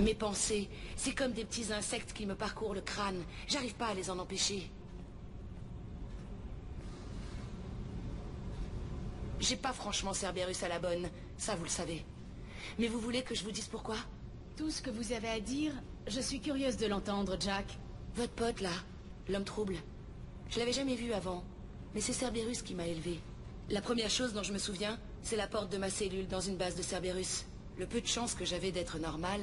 Mes pensées, c'est comme des petits insectes qui me parcourent le crâne. J'arrive pas à les en empêcher. J'ai pas franchement Cerberus à la bonne, ça vous le savez. Mais vous voulez que je vous dise pourquoi? Tout ce que vous avez à dire, je suis curieuse de l'entendre, Jack. Votre pote, là, l'homme trouble. Je l'avais jamais vu avant, mais c'est Cerberus qui m'a élevé. La première chose dont je me souviens, c'est la porte de ma cellule dans une base de Cerberus. Le peu de chance que j'avais d'être normal,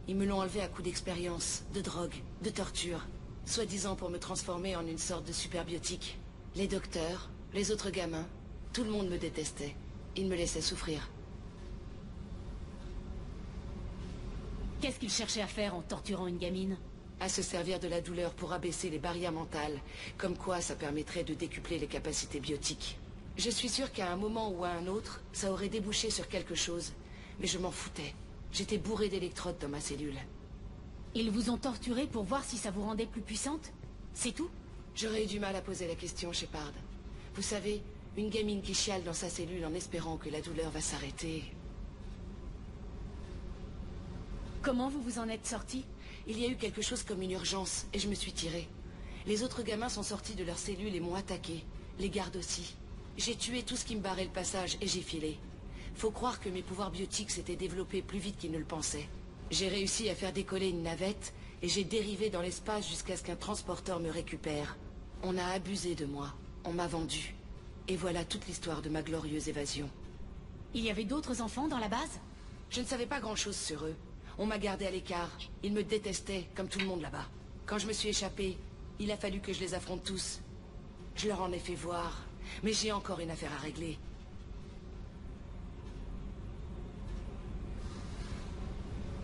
ils me l'ont enlevé à coup d'expérience, de drogue, de torture. Soi-disant pour me transformer en une sorte de superbiotique. Les docteurs, les autres gamins, tout le monde me détestait. Ils me laissaient souffrir. Qu'est-ce qu'il cherchait à faire en torturant une gamine? À se servir de la douleur pour abaisser les barrières mentales. Comme quoi ça permettrait de décupler les capacités biotiques. Je suis sûre qu'à un moment ou à un autre, ça aurait débouché sur quelque chose. Mais je m'en foutais. J'étais bourré d'électrodes dans ma cellule. Ils vous ont torturé pour voir si ça vous rendait plus puissante? C'est tout? J'aurais eu du mal à poser la question, Shepard. Vous savez, une gamine qui chiale dans sa cellule en espérant que la douleur va s'arrêter... Comment vous vous en êtes sorti? Il y a eu quelque chose comme une urgence, et je me suis tiré. Les autres gamins sont sortis de leur cellule et m'ont attaqué. Les gardes aussi. J'ai tué tout ce qui me barrait le passage, et j'ai filé. Faut croire que mes pouvoirs biotiques s'étaient développés plus vite qu'ils ne le pensaient. J'ai réussi à faire décoller une navette, et j'ai dérivé dans l'espace jusqu'à ce qu'un transporteur me récupère. On a abusé de moi. On m'a vendu. Et voilà toute l'histoire de ma glorieuse évasion. Il y avait d'autres enfants dans la base? Je ne savais pas grand-chose sur eux. On m'a gardé à l'écart. Ils me détestaient, comme tout le monde là-bas. Quand je me suis échappé, il a fallu que je les affronte tous. Je leur en ai fait voir, mais j'ai encore une affaire à régler.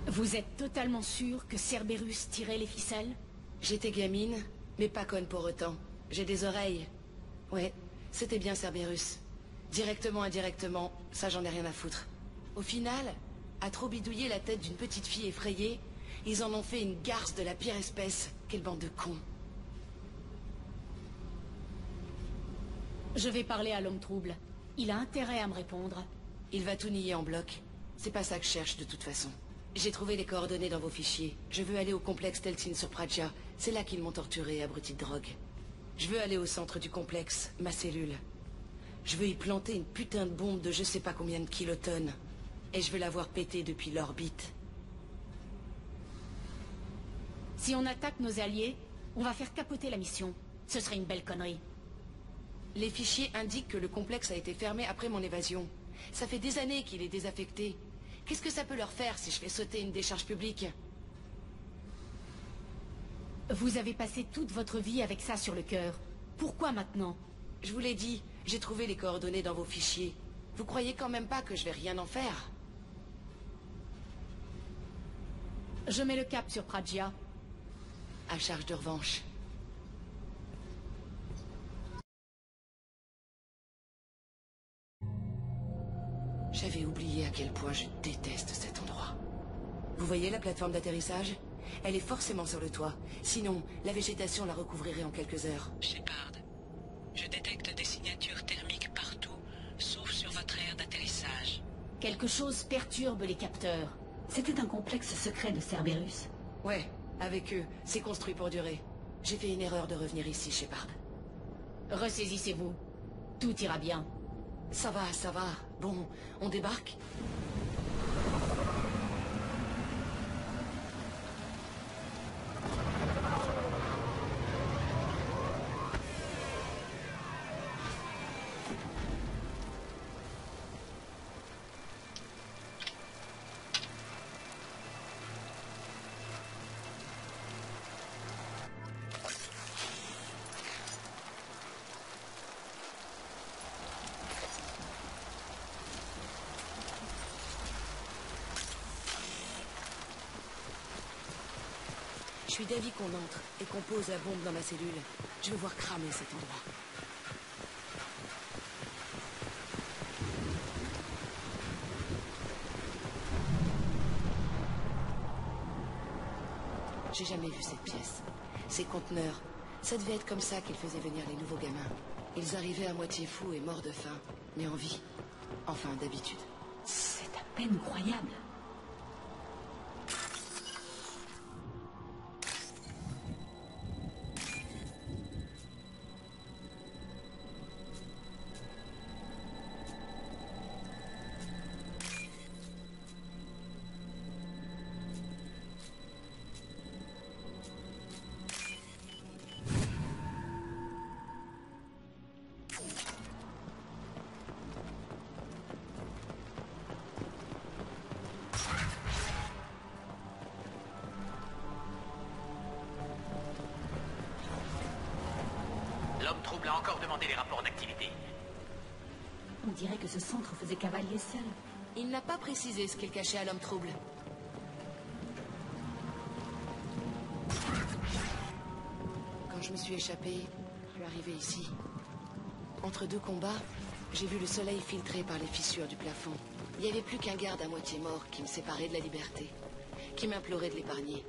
Vous êtes totalement sûr que Cerberus tirait les ficelles? J'étais gamine, mais pas conne pour autant. J'ai des oreilles. Ouais, c'était bien Cerberus. Directement, indirectement, ça j'en ai rien à foutre. Au final... à trop bidouiller la tête d'une petite fille effrayée, ils en ont fait une garce de la pire espèce. Quelle bande de cons. Je vais parler à l'homme trouble. Il a intérêt à me répondre. Il va tout nier en bloc. C'est pas ça que je cherche de toute façon. J'ai trouvé les coordonnées dans vos fichiers. Je veux aller au complexe Telsin sur Pradja. C'est là qu'ils m'ont torturé, abruti de drogue. Je veux aller au centre du complexe, ma cellule. Je veux y planter une putain de bombe de je sais pas combien de kilotonnes. Et je veux l'avoir pété depuis l'orbite. Si on attaque nos alliés, on va faire capoter la mission. Ce serait une belle connerie. Les fichiers indiquent que le complexe a été fermé après mon évasion. Ça fait des années qu'il est désaffecté. Qu'est-ce que ça peut leur faire si je fais sauter une décharge publique? Vous avez passé toute votre vie avec ça sur le cœur. Pourquoi maintenant? Je vous l'ai dit, j'ai trouvé les coordonnées dans vos fichiers. Vous croyez quand même pas que je vais rien en faire? Je mets le cap sur Pradja. À charge de revanche. J'avais oublié à quel point je déteste cet endroit. Vous voyez la plateforme d'atterrissage? Elle est forcément sur le toit. Sinon, la végétation la recouvrirait en quelques heures. Shepard, je détecte des signatures thermiques partout, sauf sur votre aire d'atterrissage. Quelque chose perturbe les capteurs. C'était un complexe secret de Cerberus. Ouais, avec eux, c'est construit pour durer. J'ai fait une erreur de revenir ici, Shepard. Ressaisissez-vous. Tout ira bien. Ça va, ça va. Bon, on débarque? Je suis d'avis qu'on entre et qu'on pose la bombe dans ma cellule. Je veux voir cramer cet endroit. J'ai jamais vu cette pièce. Ces conteneurs, ça devait être comme ça qu'ils faisaient venir les nouveaux gamins. Ils arrivaient à moitié fous et morts de faim, mais en vie. Enfin, d'habitude. C'est à peine croyable. a encore demandé les rapports d'activité. On dirait que ce centre faisait cavalier seul. Il n'a pas précisé ce qu'il cachait à l'homme trouble. Quand je me suis échappée, je suis arrivée ici. Entre deux combats, j'ai vu le soleil filtré par les fissures du plafond. Il n'y avait plus qu'un garde à moitié mort qui me séparait de la liberté, qui m'implorait de l'épargner.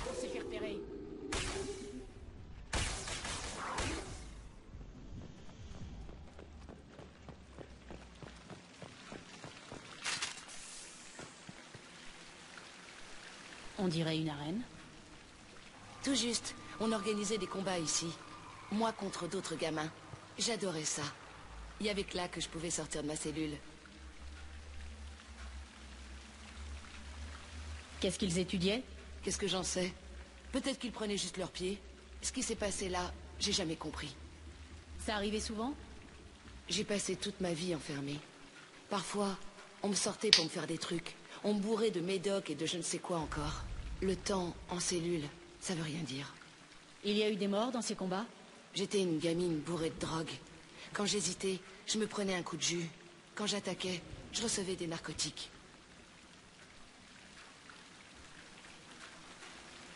On s'est fait repérer. On dirait une arène. Tout juste, on organisait des combats ici. Moi contre d'autres gamins. J'adorais ça. Il y avait que là que je pouvais sortir de ma cellule. Qu'est-ce qu'ils étudiaient? Qu'est-ce que j'en sais? Peut-être qu'ils prenaient juste leurs pieds. Ce qui s'est passé là, j'ai jamais compris. Ça arrivait souvent? J'ai passé toute ma vie enfermée. Parfois, on me sortait pour me faire des trucs. On me bourrait de médocs et de je ne sais quoi encore. Le temps en cellule, ça veut rien dire. Il y a eu des morts dans ces combats? J'étais une gamine bourrée de drogue. Quand j'hésitais, je me prenais un coup de jus. Quand j'attaquais, je recevais des narcotiques.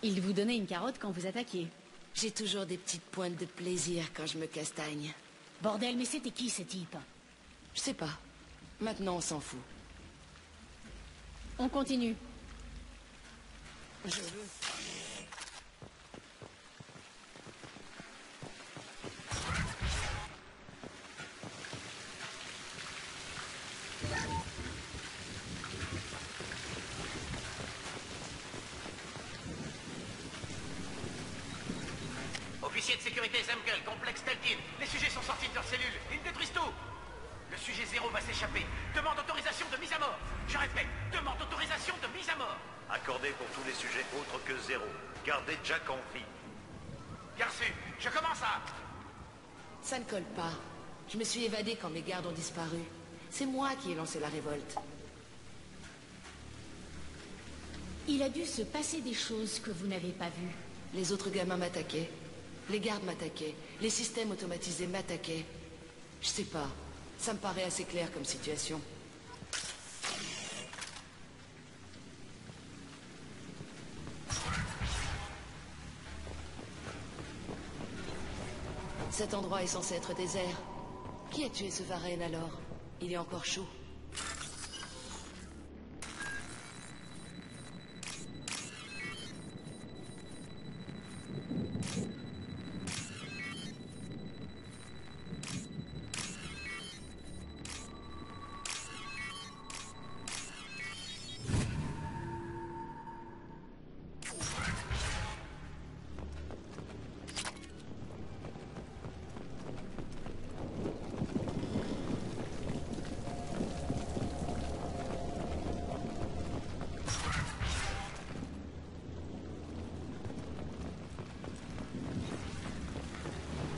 Ils vous donnaient une carotte quand vous attaquiez. J'ai toujours des petites pointes de plaisir quand je me castagne. Bordel, mais c'était qui ce type? Je sais pas. Maintenant, on s'en fout. On continue. Je veux. Officier de sécurité Zemgel, complexe Talkin. Les sujets sont sortis de leur cellule. Ils détruisent tout. Le sujet 0 va s'échapper. Demande autorisation de mise à mort. Je répète, demande autorisation de mise à mort. Accordé pour tous les sujets autres que 0. Gardez Jack en vie. Bien reçu. Je commence à... Ça ne colle pas. Je me suis évadée quand mes gardes ont disparu. C'est moi qui ai lancé la révolte. Il a dû se passer des choses que vous n'avez pas vues. Les autres gamins m'attaquaient. Les gardes m'attaquaient. Les systèmes automatisés m'attaquaient. Je sais pas. Ça me paraît assez clair comme situation. Cet endroit est censé être désert. Qui a tué ce Varenne alors? Il est encore chaud.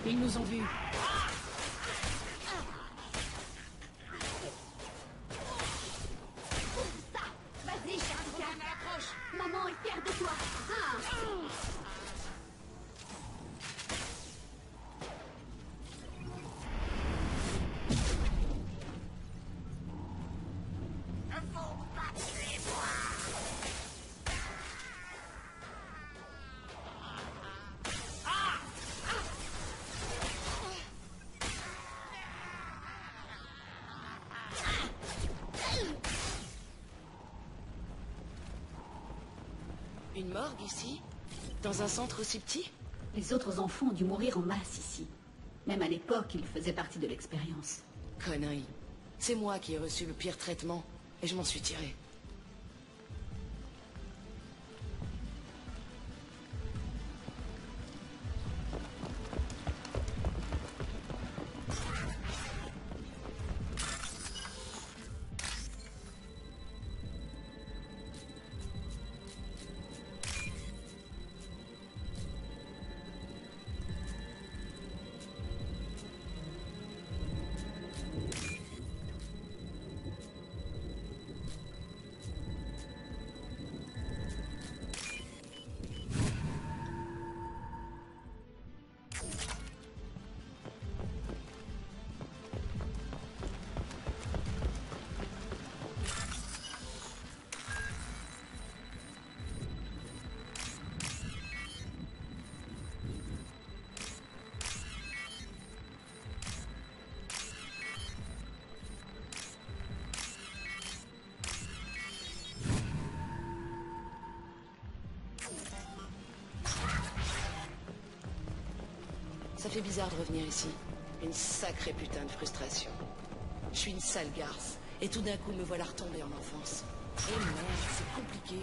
Ils nous ont vus. Vas-y, Jessica. Maman est fière de toi. Une morgue ici? Dans un centre aussi petit? Les autres enfants ont dû mourir en masse ici. Même à l'époque, ils faisaient partie de l'expérience. Connerie. C'est moi qui ai reçu le pire traitement, et je m'en suis tiré. Ça fait bizarre de revenir ici. Une sacrée putain de frustration. Je suis une sale garce, et tout d'un coup me voilà retomber en enfance. Et merde, c'est compliqué.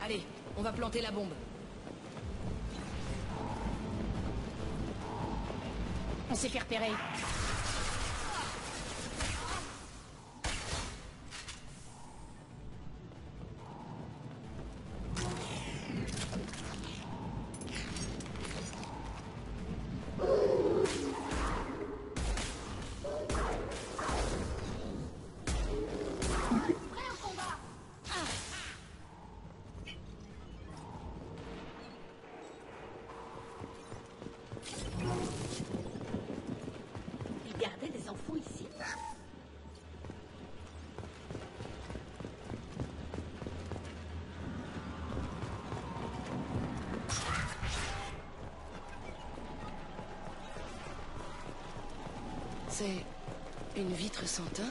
Allez, on va planter la bombe. On s'est fait repérer. Il gardait des enfants ici. C'est une vitre sans teint?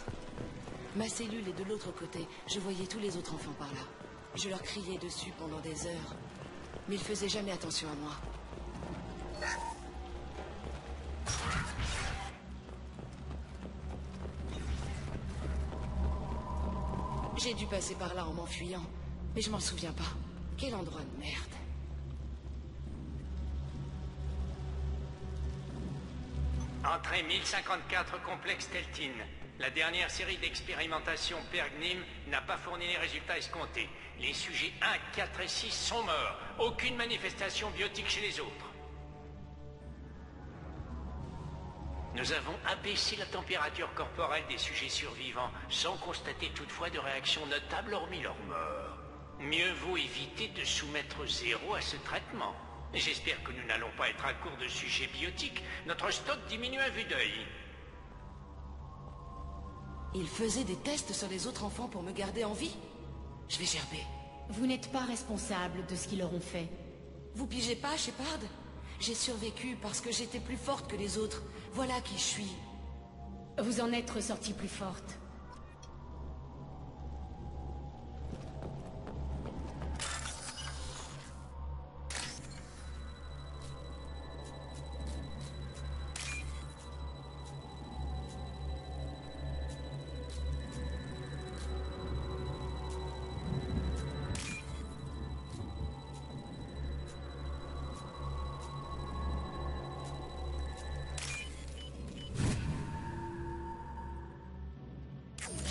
Ma cellule est de l'autre côté. Je voyais tous les autres enfants par là. Je leur criais dessus pendant des heures. Mais ils faisaient jamais attention à moi. J'ai dû passer par là en m'enfuyant. Mais je m'en souviens pas. Quel endroit de merde. Entrée 1054, complexe Teltine. La dernière série d'expérimentations Pergnim n'a pas fourni les résultats escomptés. Les sujets 1, 4 et 6 sont morts. Aucune manifestation biotique chez les autres. Nous avons abaissé la température corporelle des sujets survivants, sans constater toutefois de réaction notable hormis leur mort. Mieux vaut éviter de soumettre Zéro à ce traitement. J'espère que nous n'allons pas être à court de sujets biotiques. Notre stock diminue à vue d'œil. Ils faisaient des tests sur les autres enfants pour me garder en vie. Je vais gerber. Vous n'êtes pas responsable de ce qu'ils leur ont fait. Vous pigez pas, Shepard? J'ai survécu parce que j'étais plus forte que les autres. Voilà qui je suis. Vous en êtes ressortie plus forte.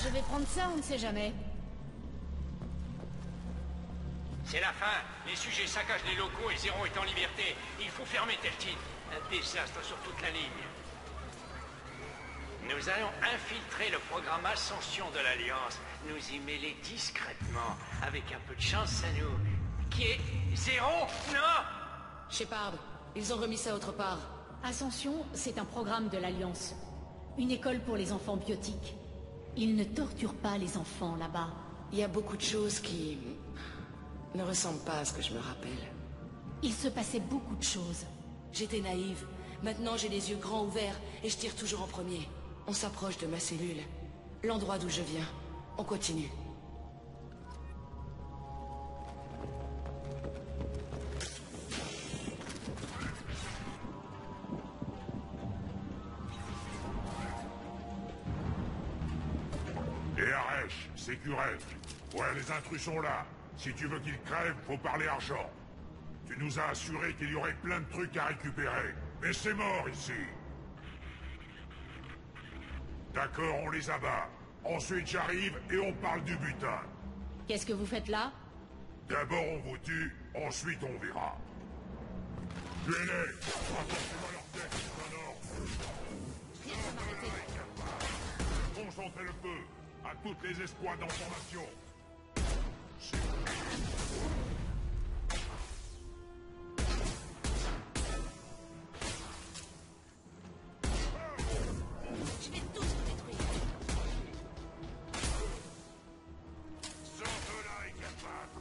Je vais prendre ça, on ne sait jamais. C'est la fin. Les sujets saccagent les locaux et Zéro est en liberté. Il faut fermer Teltine. Un désastre sur toute la ligne. Nous allons infiltrer le programme Ascension de l'Alliance. Nous y mêler discrètement. Avec un peu de chance, à nous. Qui est... Zéro? Non! Shepard, ils ont remis ça autre part. Ascension, c'est un programme de l'Alliance. Une école pour les enfants biotiques. Ils ne torturent pas les enfants là-bas. Il y a beaucoup de choses qui... ne ressemblent pas à ce que je me rappelle. Il se passait beaucoup de choses. J'étais naïve. Maintenant, j'ai les yeux grands ouverts et je tire toujours en premier. On s'approche de ma cellule. L'endroit d'où je viens. On continue. Et Aresh, Sécuref. Ouais, les intrus sont là. Si tu veux qu'ils crèvent, faut parler argent. Tu nous as assuré qu'il y aurait plein de trucs à récupérer. Mais c'est mort ici. D'accord, on les abat. Ensuite j'arrive et on parle du butin. Qu'est-ce que vous faites là? D'abord on vous tue, ensuite on verra. Tuez-les! Apportez-moi leur tête, c'est un ordre. Concentrez le feu à toutes les escouades en formation. Je vais tous vous détruire. Sors de là et capable.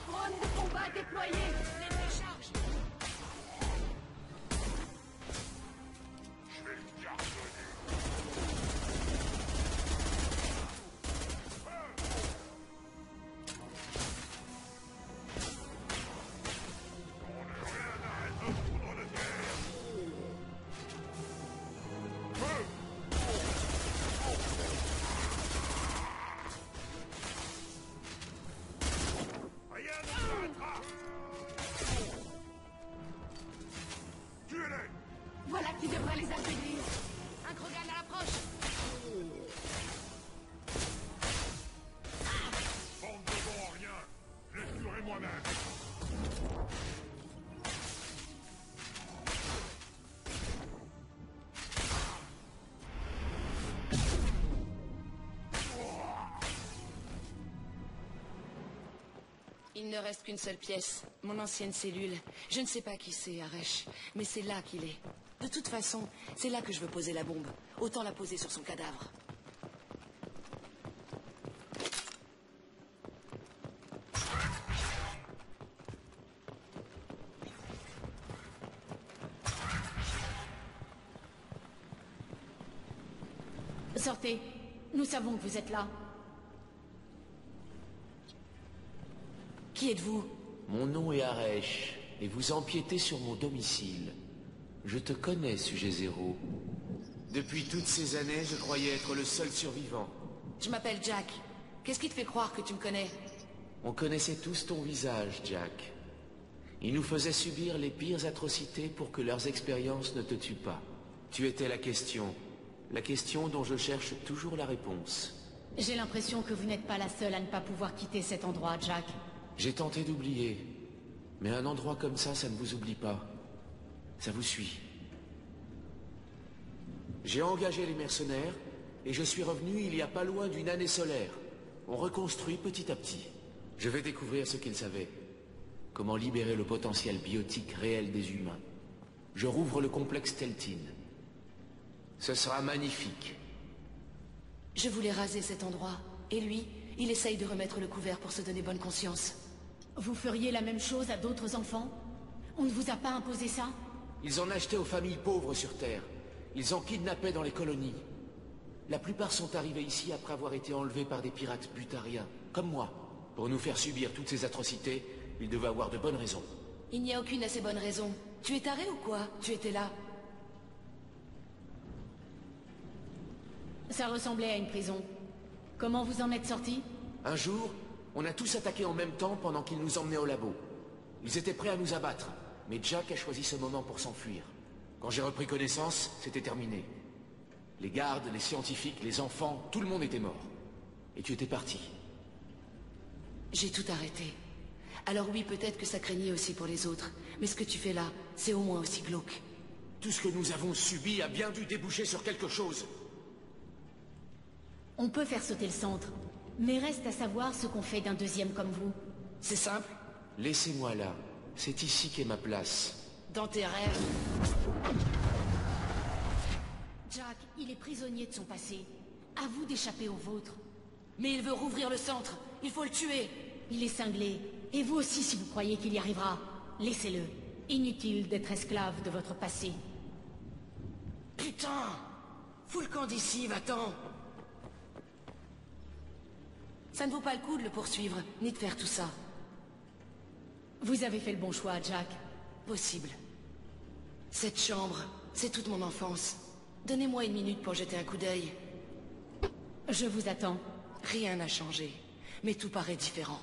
Drone de combat déployé. Les décharges. Je vais le garçonner. va les affaiblir. Un Krogan à l'approche. Bande de bons en rien. Je les tuerai moi-même. Il ne reste qu'une seule pièce, mon ancienne cellule. Je ne sais pas qui c'est, Aresh, mais c'est là qu'il est. De toute façon, c'est là que je veux poser la bombe. Autant la poser sur son cadavre. Sortez. Nous savons que vous êtes là. Qui êtes-vous? Mon nom est Aresh, et vous empiétez sur mon domicile. Je te connais, sujet zéro. Depuis toutes ces années, je croyais être le seul survivant. Je m'appelle Jack. Qu'est-ce qui te fait croire que tu me connais? On connaissait tous ton visage, Jack. Ils nous faisaient subir les pires atrocités pour que leurs expériences ne te tuent pas. Tu étais la question dont je cherche toujours la réponse. J'ai l'impression que vous n'êtes pas la seule à ne pas pouvoir quitter cet endroit, Jack. J'ai tenté d'oublier, mais un endroit comme ça ne vous oublie pas. Ça vous suit. J'ai engagé les mercenaires, et je suis revenu il y a pas loin d'une année solaire. On reconstruit petit à petit. Je vais découvrir ce qu'ils savaient. Comment libérer le potentiel biotique réel des humains. Je rouvre le complexe Teltine. Ce sera magnifique. Je voulais raser cet endroit. Et lui, il essaye de remettre le couvert pour se donner bonne conscience. Vous feriez la même chose à d'autres enfants? On ne vous a pas imposé ça? Ils en achetaient aux familles pauvres sur Terre. Ils en kidnappaient dans les colonies. La plupart sont arrivés ici après avoir été enlevés par des pirates butariens, comme moi. Pour nous faire subir toutes ces atrocités, ils devaient avoir de bonnes raisons. Il n'y a aucune assez bonne raison. Tu es taré ou quoi? Tu étais là. Ça ressemblait à une prison. Comment vous en êtes sortis? Un jour, on a tous attaqué en même temps pendant qu'ils nous emmenaient au labo. Ils étaient prêts à nous abattre, mais Jack a choisi ce moment pour s'enfuir. Quand j'ai repris connaissance, c'était terminé. Les gardes, les scientifiques, les enfants, tout le monde était mort. Et tu étais parti. J'ai tout arrêté. Alors oui, peut-être que ça craignait aussi pour les autres. Mais ce que tu fais là, c'est au moins aussi glauque. Tout ce que nous avons subi a bien dû déboucher sur quelque chose. On peut faire sauter le centre, mais reste à savoir ce qu'on fait d'un deuxième comme vous. C'est simple. Laissez-moi là. C'est ici qu'est ma place. Dans tes rêves. Jack, il est prisonnier de son passé. À vous d'échapper au vôtre. Mais il veut rouvrir le centre. Il faut le tuer. Il est cinglé. Et vous aussi si vous croyez qu'il y arrivera. Laissez-le. Inutile d'être esclave de votre passé. Putain! Fous le camp d'ici, va-t'en! Ça ne vaut pas le coup de le poursuivre, ni de faire tout ça. Vous avez fait le bon choix, Jack. Possible. Cette chambre, c'est toute mon enfance. Donnez-moi une minute pour jeter un coup d'œil. Je vous attends. Rien n'a changé, mais tout paraît différent.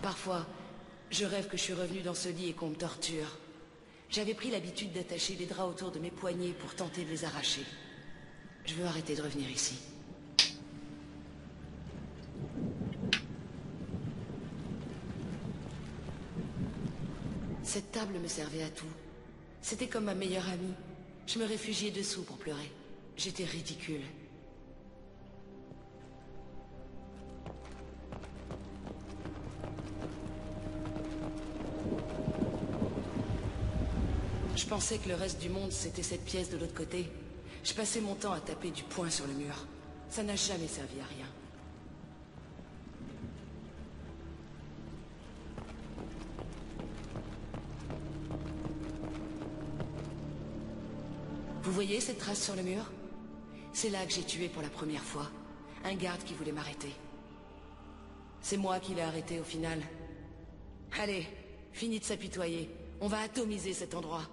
Parfois, je rêve que je suis revenu dans ce lit et qu'on me torture. J'avais pris l'habitude d'attacher les draps autour de mes poignets pour tenter de les arracher. Je veux arrêter de revenir ici. Cette table me servait à tout. C'était comme ma meilleure amie. Je me réfugiais dessous pour pleurer. J'étais ridicule. Je pensais que le reste du monde, c'était cette pièce de l'autre côté. Je passais mon temps à taper du poing sur le mur. Ça n'a jamais servi à rien. Vous voyez cette trace sur le mur? C'est là que j'ai tué pour la première fois. Un garde qui voulait m'arrêter. C'est moi qui l'ai arrêté au final. Allez, fini de s'apitoyer. On va atomiser cet endroit.